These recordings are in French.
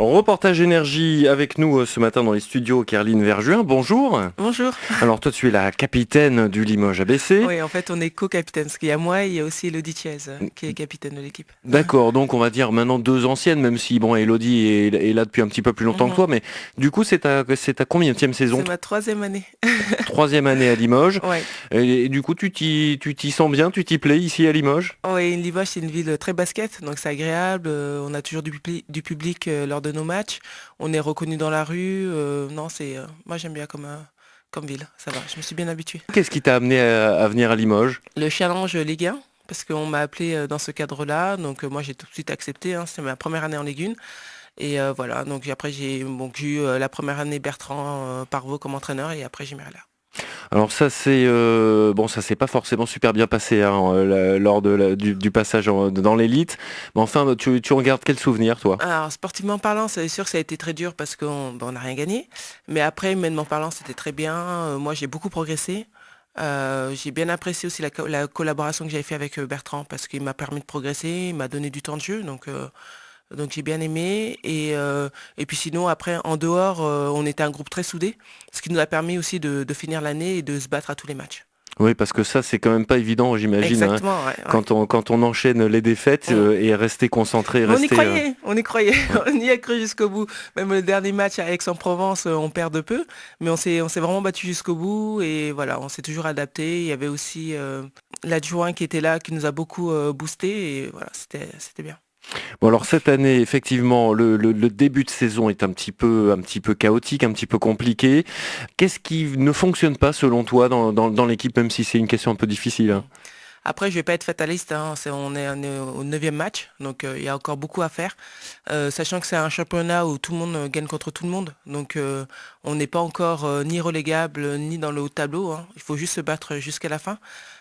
Reportage énergie avec nous ce matin dans les studios, Kerline Verjuin. Bonjour. Bonjour. Alors toi tu es la capitaine du Limoges ABC. Oui, en fait, on est co-capitaine, parce qu'il y a moi et il y a aussi Elodie Thiez, qui est capitaine de l'équipe. D'accord, donc on va dire maintenant deux anciennes, même si bon Elodie est là depuis un petit peu plus longtemps que Mhm. toi, mais du coup c'est ta combienième saison? C'est ma troisième année. Troisième année à Limoges. Ouais. Et du coup tu t'y sens bien, tu t'y plais ici à Limoges? Oui, Limoges, c'est une ville très basket, donc c'est agréable. On a toujours du public lors de nos matchs. On est reconnu dans la rue. Non, moi j'aime bien comme ville. Ça va, je me suis bien habituée. Qu'est-ce qui t'a amené à venir à Limoges? Le challenge Ligue 1, parce qu'on m'a appelé dans ce cadre-là. Donc moi j'ai tout de suite accepté, hein. C'est ma première année en Ligue 1. Et voilà, donc après j'ai eu la première année Bertrand Parvot comme entraîneur et après j'ai mis là. Alors ça c'est bon, ça s'est pas forcément super bien passé hein, lors du passage dans l'élite. Mais enfin tu regardes quel souvenir toi? Alors sportivement parlant, c'est sûr que ça a été très dur parce qu'on n'a rien gagné. Mais après, humainement parlant, c'était très bien. Moi j'ai beaucoup progressé. J'ai bien apprécié aussi la collaboration que j'avais fait avec Bertrand parce qu'il m'a permis de progresser, il m'a donné du temps de jeu. Donc j'ai bien aimé. Et puis sinon, après, en dehors, on était un groupe très soudé, ce qui nous a permis aussi de finir l'année et de se battre à tous les matchs. Oui, parce que ça, c'est quand même pas évident, j'imagine, hein, Exactement, ouais, ouais. quand on enchaîne les défaites Mm. et rester concentré, Mais on y rester. croyait, on y croyait, Ouais. on y a cru jusqu'au bout. Même le dernier match à Aix-en-Provence, on perd de peu, mais on s'est vraiment battu jusqu'au bout et voilà, on s'est toujours adapté. Il y avait aussi l'adjoint qui était là, qui nous a beaucoup boosté et voilà, c'était bien. Bon, alors cette année, effectivement, le début de saison est un petit peu chaotique, un petit peu compliqué. Qu'est-ce qui ne fonctionne pas selon toi dans l'équipe, même si c'est une question un peu difficile, Mm. hein? Après, je vais pas être fataliste, hein, on est au neuvième match, donc il y a encore beaucoup à faire. Sachant que c'est un championnat où tout le monde gagne contre tout le monde, donc on n'est pas encore ni relégable ni dans le haut de tableau, hein. Il faut juste se battre jusqu'à la fin.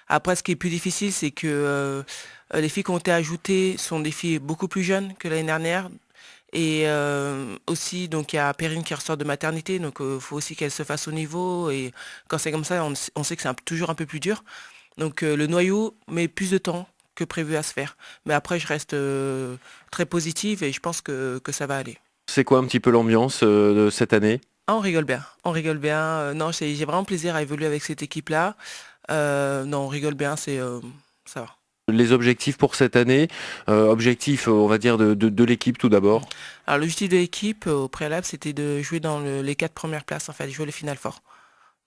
Après, ce qui est plus difficile, c'est que les filles qui ont été ajoutées sont des filles beaucoup plus jeunes que l'année dernière. Et aussi, donc il y a Perrine qui ressort de maternité, donc il faut aussi qu'elle se fasse au niveau. Et quand c'est comme ça, on sait que c'est toujours un peu plus dur. Donc le noyau met plus de temps que prévu à se faire. Mais après, je reste très positive et je pense que ça va aller. C'est quoi un petit peu l'ambiance de cette année? Ah, on rigole bien, on rigole bien. Non, j'ai vraiment plaisir à évoluer avec cette équipe-là. Non, on rigole bien, ça va. Les objectifs pour cette année, objectifs, on va dire, de l'équipe tout Mm. d'abord. Alors l'objectif de l'équipe au préalable, c'était de jouer dans les quatre premières places, en fait, jouer le final fort.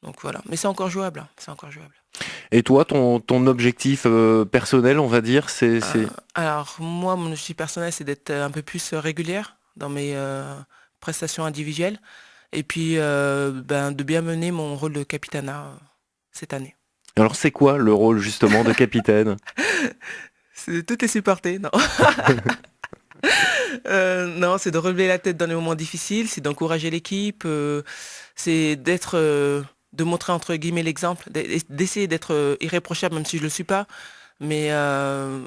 Donc voilà, mais c'est encore jouable, hein, c'est encore jouable. Et toi, ton objectif personnel, on va dire, c'est... Alors moi, mon objectif personnel, c'est d'être un peu plus régulière dans mes prestations individuelles. Et puis, de bien mener mon rôle de capitanat cette année. Alors c'est quoi le rôle justement de capitaine? Tout est supporté, non. Non, c'est de relever la tête dans les moments difficiles, c'est d'encourager l'équipe, c'est de montrer entre guillemets l'exemple, d'essayer d'être irréprochable même si je ne le suis pas, mais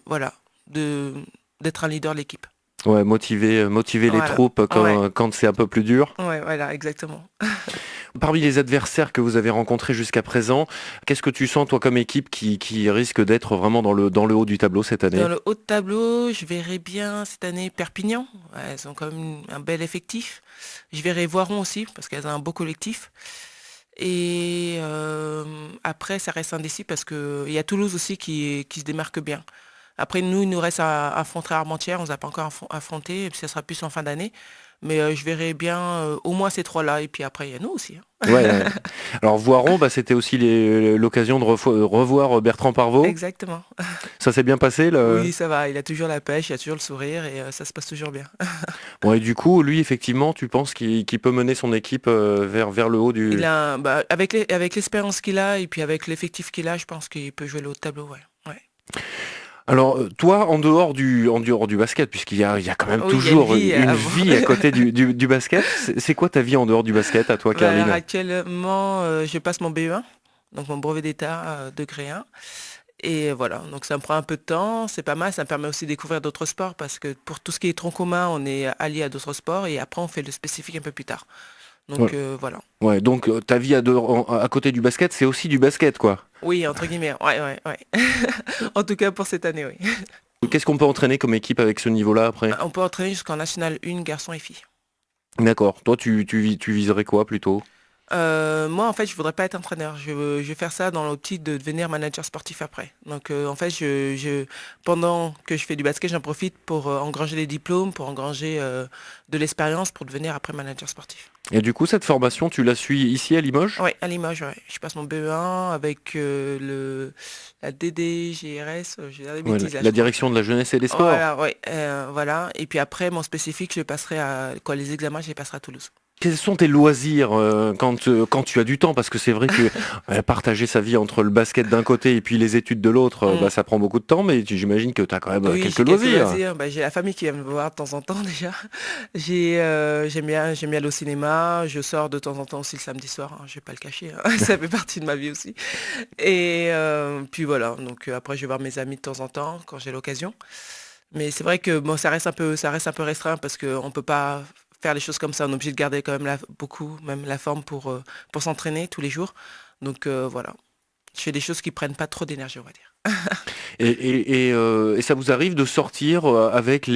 voilà, de, d'être un leader de l'équipe. Ouais, motiver les Voilà, troupes ouais, quand c'est un peu plus dur. ouais, voilà, exactement. Parmi les adversaires que vous avez rencontrés jusqu'à présent, qu'est-ce que tu sens toi comme équipe qui risque d'être vraiment dans le haut du tableau cette Dans année? le haut de tableau, je verrai bien cette année Perpignan. Ouais, elles ont quand même un bel effectif. Je verrai Voiron aussi, parce qu'elles ont un beau collectif. Et après, ça reste indécis parce qu'il y a Toulouse aussi qui se démarque bien. Après, nous, il nous reste à affronter Armentières. On ne les a pas encore affronté, et puis ça sera plus en fin d'année. Mais je verrai bien au moins ces trois-là. Et puis après, il y a nous aussi, hein. Ouais, ouais. Alors Voiron, bah, c'était aussi l'occasion de revoir Bertrand Parvot. Exactement. Ça s'est bien passé Oui, ça va. Il a toujours la pêche, il a toujours le sourire et ça se passe toujours bien. Bon, et du coup, lui, effectivement, tu penses qu'il peut mener son équipe vers le haut Il du... a, avec l'expérience qu'il a et puis avec l'effectif qu'il a, je pense qu'il peut jouer le haut de tableau, ouais. Ouais. Alors, toi, en dehors du basket, puisqu'il y a quand même Oui, il y a une toujours vie une avant. vie à côté du basket, c'est quoi ta vie en dehors du basket, à toi, Bah, alors, Caroline? actuellement, je passe mon BE1, donc mon brevet d'état degré 1. Et voilà, donc ça me prend un peu de temps, c'est pas mal, ça me permet aussi de découvrir d'autres sports parce que pour tout ce qui est tronc commun, on est allié à d'autres sports et après on fait le spécifique un peu plus tard. Donc Voilà. voilà. Ouais, donc ta vie à côté du basket, c'est aussi du basket, quoi. Oui, entre guillemets, ouais, ouais, ouais. En tout cas pour cette année, oui. Qu'est-ce qu'on peut entraîner comme équipe avec ce niveau-là après? On peut entraîner jusqu'en National 1, garçons et filles. D'accord. Toi, tu viserais quoi plutôt? Moi, en fait, je voudrais pas être entraîneur. Je vais faire ça dans l'optique de devenir manager sportif après. Donc, en fait, pendant que je fais du basket, j'en profite pour engranger des diplômes, pour engranger de l'expérience, pour devenir après manager sportif. Et du coup, cette formation, tu la suis ici à Limoges? Oui, à Limoges, ouais. Je passe mon BE1 avec la DDGRS, j'ai des Ouais, bêtises là, je la crois. direction de la jeunesse et des sports. Voilà, ouais, voilà. Et puis après, mon spécifique, je le passerai quand les examens, je les passerai à Toulouse. Quels sont tes loisirs quand tu as du temps? Parce que c'est vrai que partager sa vie entre le basket d'un côté et puis les études de l'autre, Mm. ça prend beaucoup de temps, mais j'imagine que tu as quand même Oui, quelques j'ai quelques loisirs. loisirs. Bah, j'ai la famille qui vient me voir de temps en temps déjà. J'aime bien aller au cinéma. Je sors de temps en temps aussi le samedi soir, hein, je vais pas le cacher, hein. Ça fait partie de ma vie aussi. Et puis voilà. Donc après, je vais voir mes amis de temps en temps quand j'ai l'occasion. Mais c'est vrai que bon, ça reste un peu restreint parce qu'on peut pas faire les choses comme ça. On est obligé de garder quand même beaucoup, même la forme pour s'entraîner tous les jours. Donc voilà. Je fais des choses qui prennent pas trop d'énergie, on va dire. Et ça vous arrive de sortir avec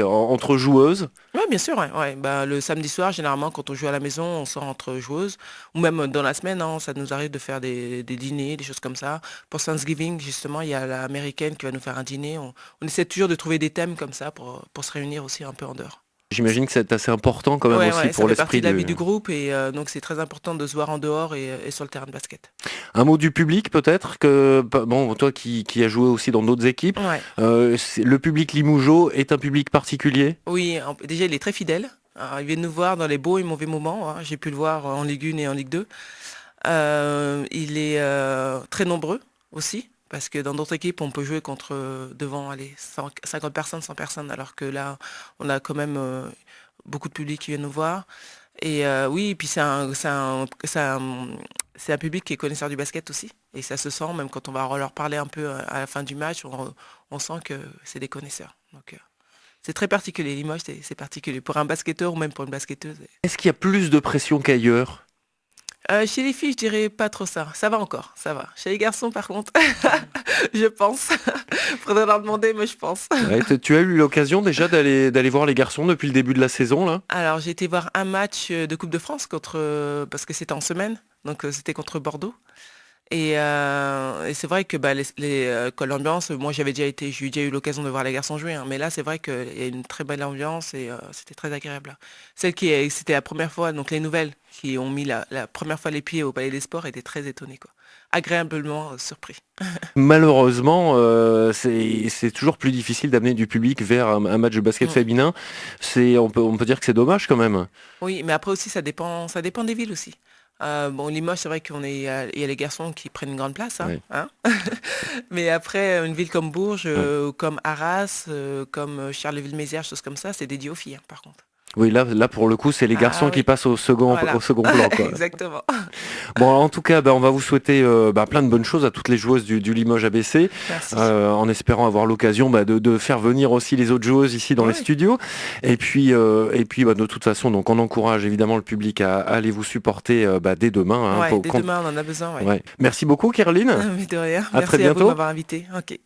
entre joueuses? Oui, bien sûr, ouais, ouais. Bah, le samedi soir, généralement, quand on joue à la maison, on sort entre joueuses. Ou même dans la semaine, hein, ça nous arrive de faire des dîners, des choses comme ça. Pour Thanksgiving, justement, il y a l'américaine qui va nous faire un dîner. On essaie toujours de trouver des thèmes comme ça pour se réunir aussi un peu en dehors. J'imagine que c'est assez important quand même Ouais, aussi ouais, ça pour fait partie l'esprit de la de... vie du groupe et donc c'est très important de se voir en dehors et sur le terrain de basket. Un mot du public peut-être que, bon, toi qui as joué aussi dans d'autres équipes, Ouais. le public Limougeot est un public particulier? Oui, déjà il est très fidèle. Alors, il vient nous voir dans les beaux et mauvais moments, hein. J'ai pu le voir en Ligue 1 et en Ligue 2. Il est très nombreux aussi, parce que dans d'autres équipes, on peut jouer contre devant allez, 50 personnes, 100 personnes, alors que là, on a quand même beaucoup de public qui vient nous voir. Et oui, et puis c'est un public qui est connaisseur du basket aussi. Et ça se sent, même quand on va leur parler un peu à la fin du match, on sent que c'est des connaisseurs. Donc, c'est très particulier. Limoges, c'est particulier. Pour un basketteur ou même pour une basketteuse. Est-ce qu'il y a plus de pression qu'ailleurs? Chez les filles, je dirais pas trop ça. Ça va encore, ça va. Chez les garçons, par contre, je pense. Faudrait leur demander, mais je pense. Ouais, tu as eu l'occasion déjà d'aller voir les garçons depuis le début de la saison là? Alors, j'ai été voir un match de Coupe de France parce que c'était en semaine, donc c'était contre Bordeaux. Et c'est vrai que bah, quand l'ambiance, moi j'ai déjà eu l'occasion de voir les garçons jouer, hein, mais là c'est vrai qu'il y a une très belle ambiance et c'était très agréable là. C'était la première fois, donc les nouvelles qui ont mis la première fois les pieds au Palais des Sports étaient très étonnées, quoi. Agréablement surpris. Malheureusement, c'est toujours plus difficile d'amener du public vers un match de basket Mm. féminin. On peut dire que c'est dommage quand même. Oui, mais après aussi ça dépend des villes aussi. Bon, Limoges, c'est vrai il y a les garçons qui prennent une grande place, hein, Ouais. hein. Mais après, une ville comme Bourges, Ouais. comme Arras, comme Charleville-Mézières, choses comme ça, c'est dédié aux filles, hein, par contre. Oui, là pour le coup, c'est les garçons Ah qui oui, passent au voilà. second plan, quoi. Exactement. Bon, en tout cas, on va vous souhaiter plein de bonnes choses à toutes les joueuses du Limoges ABC, Merci. en espérant avoir l'occasion de faire venir aussi les autres joueuses ici dans les Oui. studios. Et puis de toute façon, donc on encourage évidemment le public à aller vous supporter dès demain. Hein, Ouais, dès demain, on en a besoin, ouais. Ouais. Merci beaucoup, Caroline. Mais de rien. À très Merci à vous de bientôt. m'avoir invité. Ok.